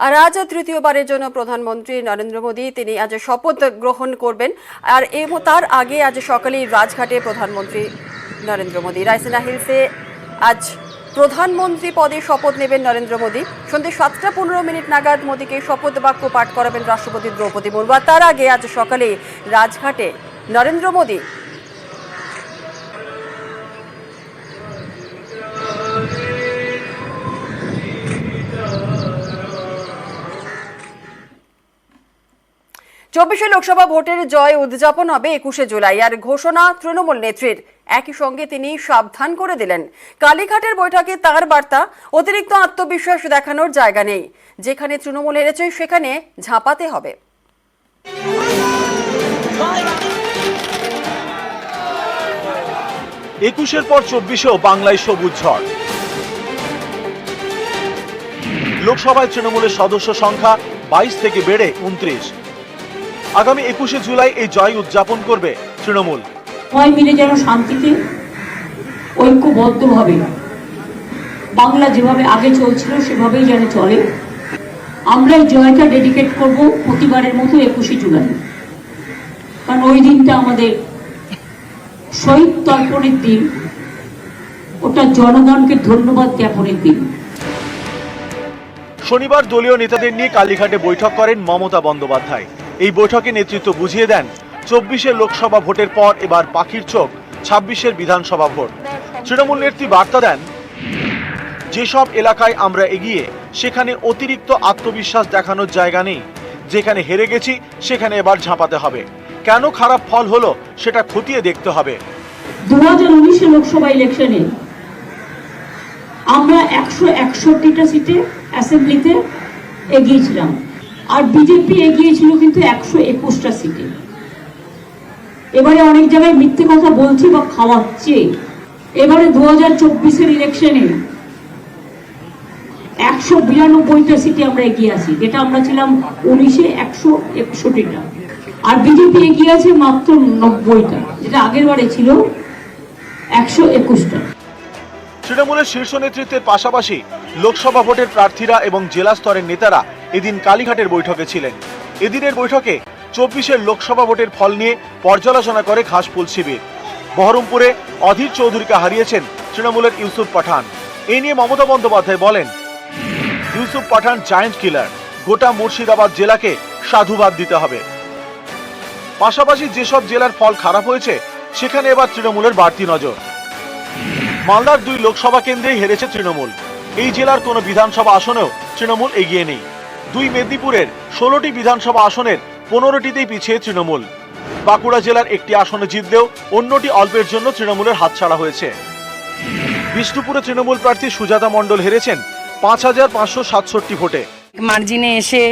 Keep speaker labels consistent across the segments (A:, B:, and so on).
A: আর আজ তৃতীয়বারের জন্য প্রধানমন্ত্রী নরেন্দ্র মোদী তিনি আজ শপথ গ্রহণ করবেন। আর তার আগে আজ সকালেই রাজঘাটে প্রধানমন্ত্রী নরেন্দ্র মোদী রায়সিনা হিলসে আজ প্রধানমন্ত্রী পদে শপথ নেবেন নরেন্দ্র মোদী। সন্ধ্যে 7:15 নাগাদ মোদীকে শপথ বাক্য পাঠ করাবেন রাষ্ট্রপতি দ্রৌপদী মুর্মু। তার আগে আজ সকালে রাজঘাটে নরেন্দ্র মোদী চব্বিশে লোকসভা ভোটের জয় উদযাপন হবে 21শে জুলাই। আর ঘোষণা তৃণমূল নেত্রীর। একই সঙ্গে তিনি সাবধান করে দিলেন, কালীঘাটের বৈঠকে তার বার্তা, অতিরিক্ত আত্মবিশ্বাস দেখানোর জায়গা নেই। যেখানে তৃণমূল হেরেছে সেখানে ঝাঁপাতে হবে।
B: 21-এর পর 24-এও বাংলায় সবুজ ঝড়। লোকসভায় তৃণমূলের সদস্য সংখ্যা 22 থেকে বেড়ে 29। আগামী 21শে জুলাই এই জয় উদযাপন করবে তৃণমূল।
C: সবাই মিলে যেন শান্তিতে ঐক্যবদ্ধভাবে বাংলা যেভাবে আগে চলছিল সেভাবেই যেন চলে। আমরা এই জয়টা ডেডিকেট করব প্রতিবারের মতো 21শে জুলাই, কারণ ওই দিনটা আমাদের শহীদ তর্পণের দিন, ওটা জনগণকে ধন্যবাদ জ্ঞাপনের দিন।
B: শনিবার দলীয় নেতাদের নিয়ে কালীঘাটে বৈঠক করেন মমতা বন্দ্যোপাধ্যায়। এই বৈঠকে নেতৃত্ব বুঝিয়ে দেন 24-এর লোকসভা ভোটের পর এবার পাখির চোখ 26-এর বিধানসভা ভোট। তৃণমূল নেত্রী বার্তা দেন, যেসব এলাকায় আমরা এগিয়ে সেখানে অতিরিক্ত আত্মবিশ্বাস দেখানোর জায়গা নেই। যেখানে হেরে গেছি সেখানে এবার ঝাঁপাতে হবে। কেন খারাপ ফল হলো সেটা খতিয়ে দেখতে হবে।
C: 2019 লোকসভা ইলেকশনে আমরা 161টা সিটে অ্যাসেম্বলিতে এগিয়েছিলাম, আর বিজেপি এগিয়েছিল কিন্তু 121টা সিটে। এবারে অনেক জায়গায় মিথ্যে কথা বলছে বা খাওয়াচ্ছে। এবারে 2024-এর ইলেকশনে 192টা সিটে আমরা এগিয়ে আছি, যেটা আমরা ছিলাম 19-এ 161টা, আর বিজেপি এগিয়ে আছে মাত্র 90টা, যেটা আগের বারে ছিল 121টা।
B: তৃণমূলের শীর্ষ নেতৃত্বের পাশাপাশি লোকসভা ভোটের প্রার্থীরা এবং জেলা স্তরের নেতারা এদিন কালীঘাটের বৈঠকে ছিলেন। এদিনের বৈঠকে 24-এর লোকসভা ভোটের ফল নিয়ে পর্যালোচনা করে ঘাসফুল শিবির। বহরমপুরে অধীর চৌধুরীকে হারিয়েছেন তৃণমূলের ইউসুফ পাঠান। এই নিয়ে মমতা বন্দ্যোপাধ্যায় বলেন, ইউসুফ পাঠান জায়ান্ট কিলার, গোটা মুর্শিদাবাদ জেলাকে সাধুবাদ দিতে হবে। পাশাপাশি যেসব জেলার ফল খারাপ হয়েছে সেখানে এবার তৃণমূলের বাড়তি নজর। মালদার 2 লোকসভা কেন্দ্রেই হেরেছে তৃণমূল। এই জেলার কোনো বিধানসভা আসনেও তৃণমূল এগিয়ে নেই। 2 মেদিনীপুরের 16টি বিধানসভা আসনের 15টিতেই পিছিয়ে তৃণমূল। বাঁকুড়া জেলার একটি আসনে জিতলেও অন্যটি অল্পের জন্য তৃণমূলের হাতছাড়া হয়েছে। বিষ্ণুপুরে তৃণমূল প্রার্থী সুজাতা মণ্ডল হেরেছেন 5567 ভোটে।
D: মার্জিনে এসে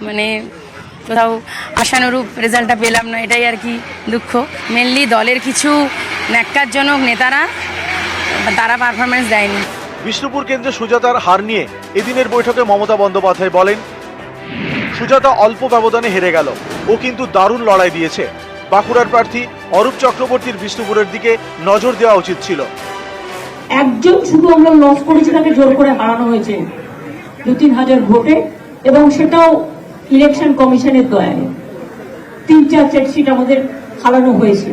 D: মানে কোথাও আশানুরূপ রেজাল্টটা পেলাম না, এটাই আর কি দুঃখ। মেনলি দলের কিছু ন্যাক্কারজনক নেতারা তারা পারফরমেন্স দেয়নি।
B: বিষ্ণুপুর কেন্দ্রে সুজাতার হার নিয়ে এদিনের বৈঠকে মমতা বন্দ্যোপাধ্যায় বলেন, সুজাতা অল্প ব্যবধানে হেরে গেল, ও কিন্তু দারুণ লড়াই দিয়েছে। বাঁকুড়ার প্রার্থী অরূপ চক্রবর্তীর বিষ্ণুপুরের দিকে নজর দেওয়া উচিত ছিল।
C: একজন শুধু আমরা লস করেছি, তাকে জোর করে হারানো হয়েছে 2-3 হাজার ভোটে, এবং সেটাও ইলেকশন কমিশনের দয়ায়। 3-4 সিট আমাদের হারানো হয়েছে।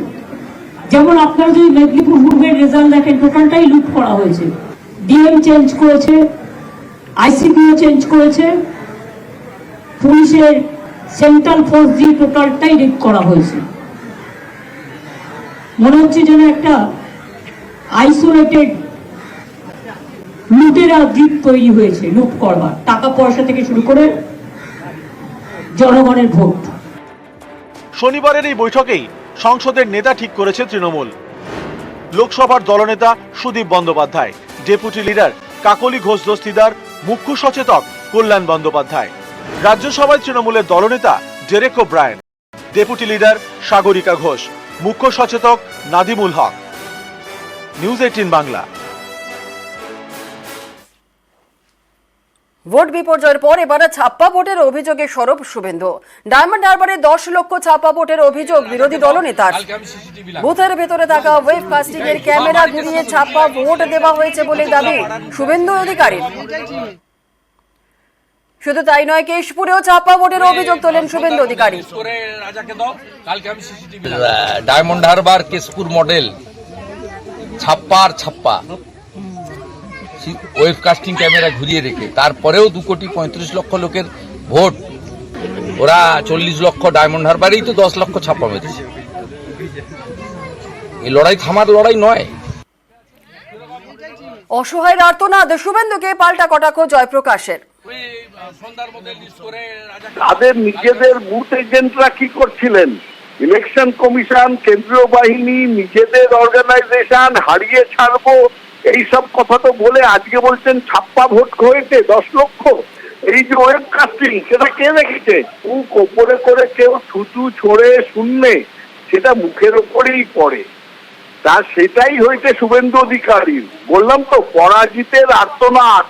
C: যেমন আপনারা যদি মেদিনীপুর পূর্বের রেজাল্ট দেখেন, টোটালটাই লুট করা হয়েছে। ডিএম চেঞ্জ করেছে, আইসিপিও চেঞ্জ করেছে, পুলিশের সেন্ট্রাল ফোর্স দিয়ে টোটালটাই রিপ করা হয়েছে। মনে হচ্ছে যেন একটা আইসোলেটেড লুটেরা দ্বীপ তৈরি হয়েছে, লুট করবার, টাকা পয়সা থেকে শুরু করে জনগণের ভোট।
B: শনিবারের এই বৈঠকেই সংসদের নেতা ঠিক করেছে তৃণমূল। লোকসভার দলনেতা সুদীপ বন্দ্যোপাধ্যায়, ডেপুটি লিডার কাকলি ঘোষ দস্তিদার, মুখ্য সচেতক কল্যাণ বন্দ্যোপাধ্যায়। রাজ্যসভায় তৃণমূলের দলনেতা Derek O'Brien, deputy leader Sagarika Ghosh, মুখ্য সচেতক নাদিমুল হক। নিউজ 18 বাংলা।
A: ভোট বিপর্যয়ের পর এবার ছাপ্পা ভোটের অভিযোগে সরব শুভেন্দু। ডায়মন্ড হারবারে 10 লক্ষ ছাপ্পা ভোটের অভিযোগ বিরোধী দলনেতার। বুথের ভেতরে থাকা ওয়েব কাস্টিং এর ক্যামেরা ঘুরিয়ে ছাপ্পা ভোট দেওয়া হয়েছে বলে দাবি শুভেন্দু অধিকারীর। শুধু তাই নয়, কেশপুরেও ছাপ্পা ভোটের অভিযোগ তোলেন শুভেন্দু অধিকারী।
E: ডায়মন্ড হারবার কেশপুর মডেল ছাপ্পা ওয়েব কাস্টিং ক্যামেরা ঘুরিয়ে রেখে তারপরেও 2,35,00,000 লোকের ভোট, ওরা 40 লক্ষ ডায়মন্ড হারবারেই তো 10 লক্ষ ছাপ্পা মেরেছে। এই লড়াই থামার লড়াই নয়।
A: অসহায় আর্তনাদ, শুভেন্দুকে পাল্টা কটাক্ষ জয়প্রকাশের।
F: তাদের নিজেদের বুথ এজেন্টরা কি করছিলেন? ইলেকশন কমিশন, কেন্দ্রীয় বাহিনী, নিজেদের অর্গানাইজেশন হারিয়ে ছাড়বো এইসব কথা তো বলে আজকে বলছেন ছাপ্পা ভোট হয়েছে 10 লক্ষ। এই যে ওয়েব কাস্টিং, সেটা কে দেখেছে? মুখ ওপরে করে কেউ থুতু ছড়ে শূন্যে, সেটা মুখের ওপরেই পড়ে। তা সেটাই হয়েছে শুভেন্দু অধিকারীর। বললাম তো, পরাজিতের আর্তনাদ।